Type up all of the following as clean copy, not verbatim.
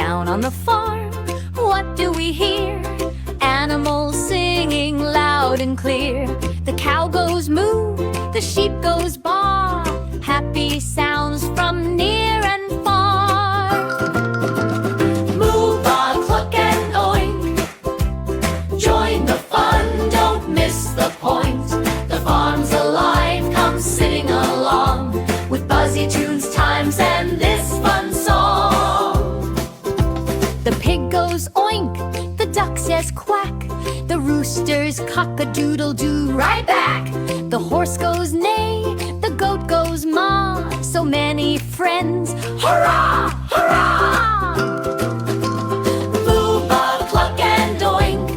Down on the farm, what do we hear? Animals singing loud and clear. The cow goes moo, the sheep goes baa. Happy sounds from near and far. Moo, baa, cluck and oink. Join the fun, don't miss the point. The farm's alive, come sing along with Buzzy tunes, times, and this fun song. The pig goes oink, the duck says quack. The rooster's cock-a-doodle-doo right back. The horse goes neigh, the goat goes maa. So many friends, hurrah, hurrah! Moo, baa, cluck and oink.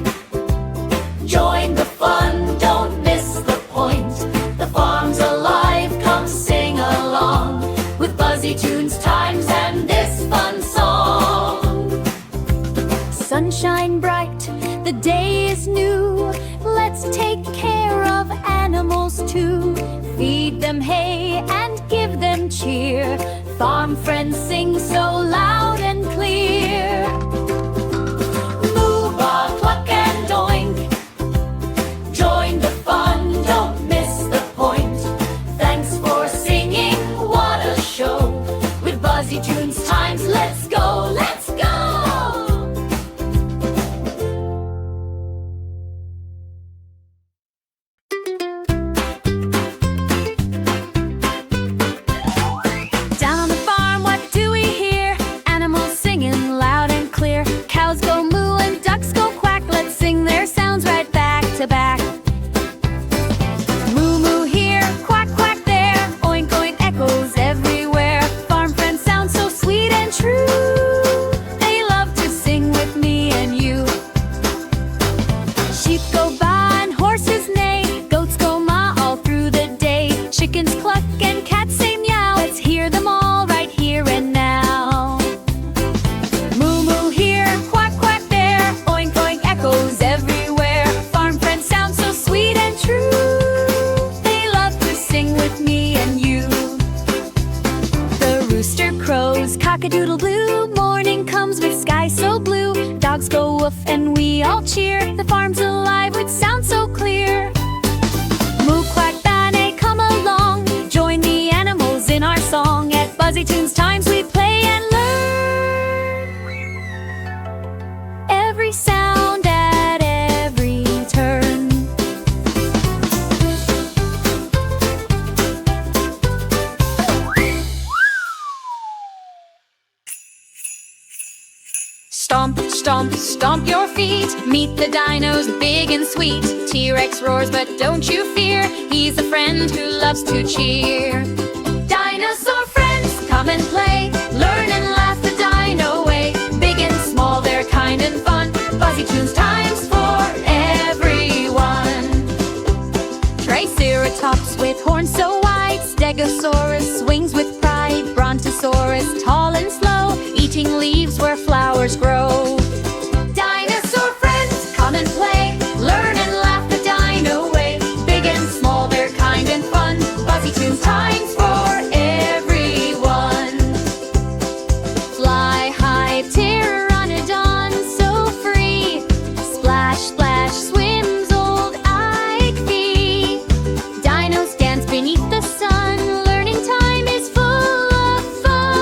Join the fun, don't miss the point. The farm's alive, come sing along with Buzzy tunes, times, and this fun song. Sunshine bright, the day is new. Let's take care of animals too. Feed them hay and give them cheer. Farm friends sing so loud and clear. Moo, baa, cluck and oink. Join the fun, don't miss the point. Thanks for singing, what a show. With Buzzy tunes, times, let's go, let's go! Down on the farm, what do we hear? Animals singing loud and clear. Cows go moo and ducks go quack. Let's sing their sounds right back to back. Moo moo here, quack quack there. Oink oink echoes everywhere. Farm friends sound so sweet and true. They love to sing with me and you. Sheep go baa and horses neigh. Goats go maa all through the day. Chickens cluck and cats say meow. Let's hear them all right here and now. Moo moo here, quack quack there. Oink oink echoes everywhere. Farm friends sound so sweet and true. They love to sing with me and you. The rooster crows cock-a-doodle-doo. Morning comes with sky so blue. Dogs go woof and we all cheer. The farm's alive with sound so clear. Moo, quack, baa, come along. Join the animals in our song. At Buzzy tunes, times we play and learn. Every sound at every turn. Stomp, stomp, stomp your feet. Meet the dinos, big and sweet. T-Rex roars, but don't you fear. He's a friend who loves to cheer. Dinosaur friends, come and play. Learn and laugh the dino way. Big and small, they're kind and fun. Buzzy tunes, times for everyone. Triceratops with horns so wide. Stegosaurus swings with pride. Brontosaurus, tall and slow, eating leaves where flowers grow. Dinosaur friends, come and play. Learn and laugh the dino way. Big and small, they're kind and fun. Buzzy tunes, times for everyone. Fly high, pteranodon, so free. Splash, splash, swims old Ike. Dinos dance beneath the sun. Learning time is full of fun.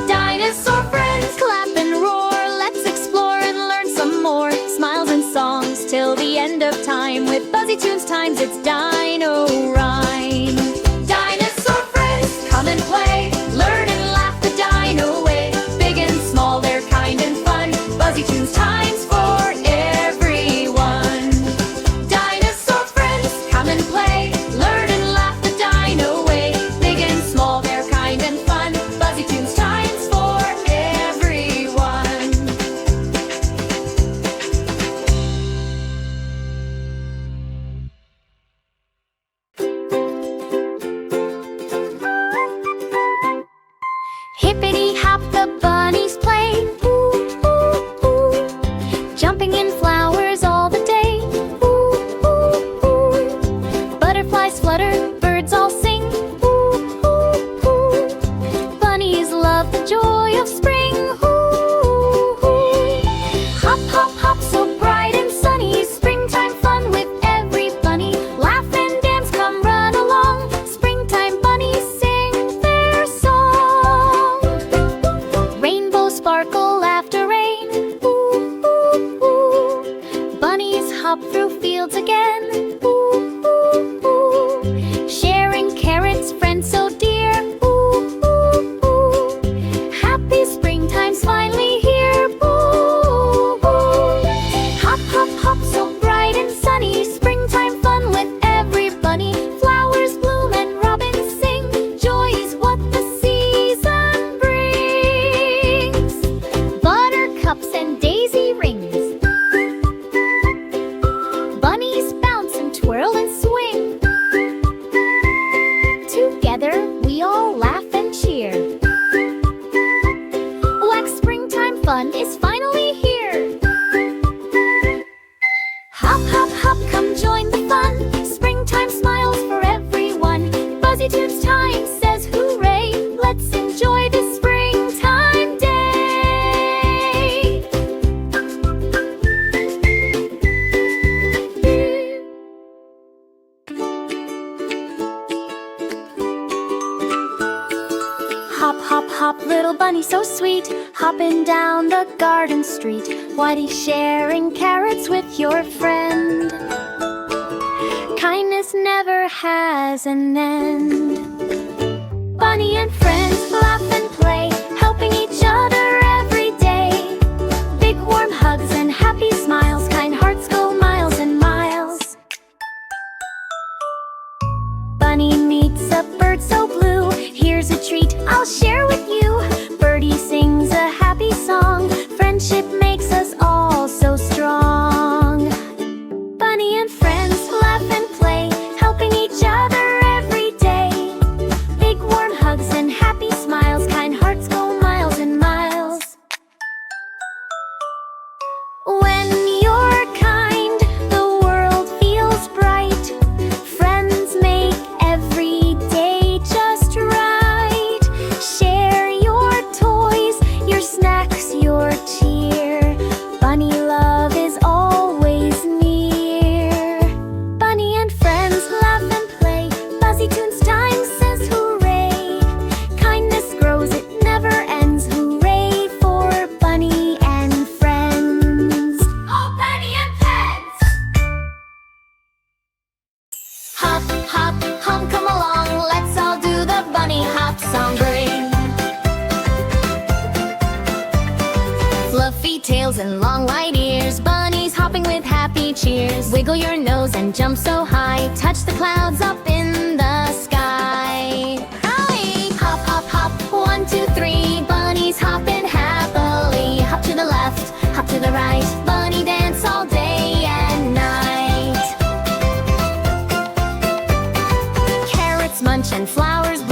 Dinosaur friends, clap and roar. Let's explore and learn some more. Smiles and songs till the end of time. With Buzzy tunes, times, it's Dino Rhyme. Dinosaur friends, come and play. Learn and laugh the dino way. Big and small, they're kind and fun. Buzzy tunes, times for everyone. Dinosaur friends, come and play. Learn and laugh the dino way. Big and small, they're kind and fun. Buzzy tunes, times for everyone. Hippity hop, the bunnies play. Ooh, ooh, ooh. Jumping in flowers all the day. Ooh, ooh, ooh. Butterflies flutter, birds all sing. Ooh, ooh, ooh. Bunnies love is finally here. Hop, hop, hop, come join the fun. Springtime smiles for everyone. Buzzy Tunes time says hooray. Let's enjoy this springtime day. Hop, hop, hop, little bunny so sweet, hopping down the garden street. Whitey sharing carrots with your friend. Kindness never has an end. Bunny and friends laugh and play, helping each other every day. Big warm hugs and happy smiles, kind hearts go miles and miles. Bunny meets a bird so blue, here's a treat I'll share with you. Birdie sings a happy song, friendship makes us all so strong. Bunny and friends laugh and play, helping each other every day. Big warm hugs and happy smiles, kind hearts go miles and miles. When you're kind, the world feels bright. Friends make every day just right. Share your toys, your snacks, your cheer. Bunny love is always near. Bunny and friends laugh and play. Buzzy Tunes time says hooray. Kindness grows, it never ends. Hooray for Bunny and friends. Oh, Bunny and pets! Hop, hop, hop, come along. Let's all do the bunny hop song. Bring fluffy tails and long white ears. Bunnies hopping with happy cheers. Wiggle your nose and jump so high. Touch the clouds up in the sky. Aye. Hop, hop, hop, 1, 2, 3. Bunnies hopping happily. Hop to the left, hop to the right. Bunny dance all day and night. Carrots munch and flowers